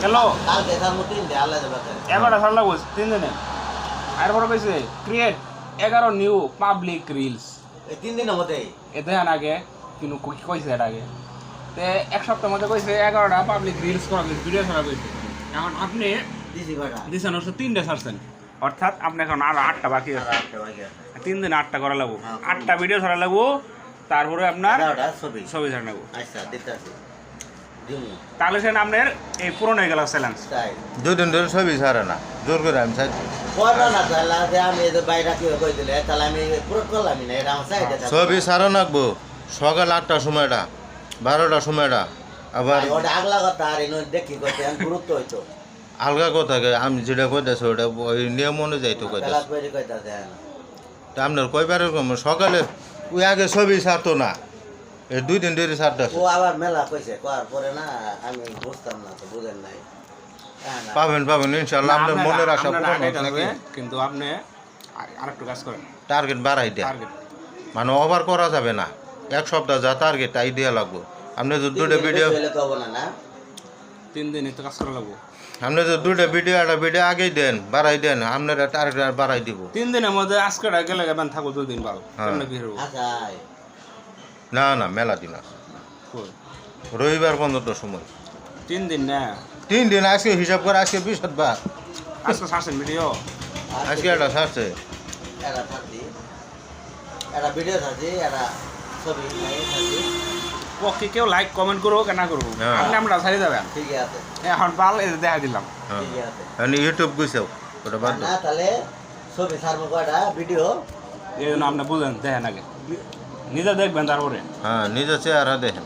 চলো কালকে তার মতো 3 আল্লাহ যাবে 11টা ছাড় লাগবো 3 দিনে আর বড় কইছে ক্রিয়েট 11 নিউ পাবলিক রিলস এই 3 দিনের মধ্যে এতে আগে কিন্তু কইছে এটা আগে তে এক সপ্তাহের মধ্যে কইছে 11টা পাবলিক রিলস করা ভিডিও ছাড়া কইছে এখন আপনি দিছি কয়টা দিছেন হচ্ছে 3টা ছাড়ছেন অর্থাৎ আপনি এখন আরো 8টা বাকি আছে 3 দিনে 8টা করা লাগবো 8টা ভিডিও ছাড়া লাগবো তারপরে আপনার 11টা ছবি ছবি ছাড়া লাগবো আচ্ছা দিতাছি দিমু তাহলে সেন আপনার এই পুরনো হয়ে গেল চ্যালেঞ্জ তাই 2 দিন ধরে ছবি ছাড়ে না জোর করে আমি চাই কয়টা না তাহলে যে আমি এই যে বাইরে কি কই দিলে তাহলে আমি পুরো করলাম না এটা আমার সাইডে ছবি ছাড়া নাকবো সকাল 8টার সময়টা 12টার সময়টা আবার ওটা আগলা কথা আর এনে দেখি কইতে আমি গুরুত্ব হইতো আলগা কথা আমি যেটা কইতেছি ওটা ওই নিয়ম অনুযায়ী তো তাহলে কইতেছি কইতে কইতাছে তা আপনার কয়বার এরকম সকালে ওই আগে ছবি ছাড়তো না এই 2 দিন ধরে ছাড়তেছে ও আবার মেলা কইছে করার পরে না আমি বুঝতাম না তো বুঝেন নাই পাবেন ইনশাআল্লাহ আপনার মনের আশা পূরণ হবে নাকি কিন্তু আপনি আরেকটু কাজ করেন টার্গেট বাড়াই দেয় টার্গেট মানে ওভার করা যাবে না এক সপ্তাহ যা টার্গেট তাই দেওয়া লাগবে আপনি যদি 2টা ভিডিও না 3 দিন তো কাজ করা লাগবো আপনি যদি 2টা ভিডিও একটা ভিডিও আগেই দেন বাড়াই দেন আপনার টার্গেট বাড়াই দিব 3 দিনের মধ্যে আজকে গেলে গেবেন থাকো 2 দিন ভালো হ্যাঁ। কেমন কি হবো আচ্ছা না মেলা দিন আছে রবিবার পর্যন্ত সময় 3 দিন না 3 দিন আজকে হিসাব করে আজকে 20 বার আজকে ছাড়ছেন ভিডিও আজকে একটা ছাড়ছে এরা থাকি এরা ভিডিও থাকি এরা ছবি নাই থাকি ওকে কেউ লাইক কমেন্ট করবো কেনা করবো হ্যাঁ। আপনি আমরা ছাড়ি যাবেন ঠিক আছে এখন পাল এই দেখা দিলাম ঠিক আছে আমি ইউটিউব গুছাও ওটা বাদ দাও না তাহলে ছবি ছাড়বো কয়টা ভিডিও এই জন্য আপনি বুঝেন দেখেন আগে নিজে দেখবেন তারপরে হ্যাঁ নিজে চেহারা দেখেন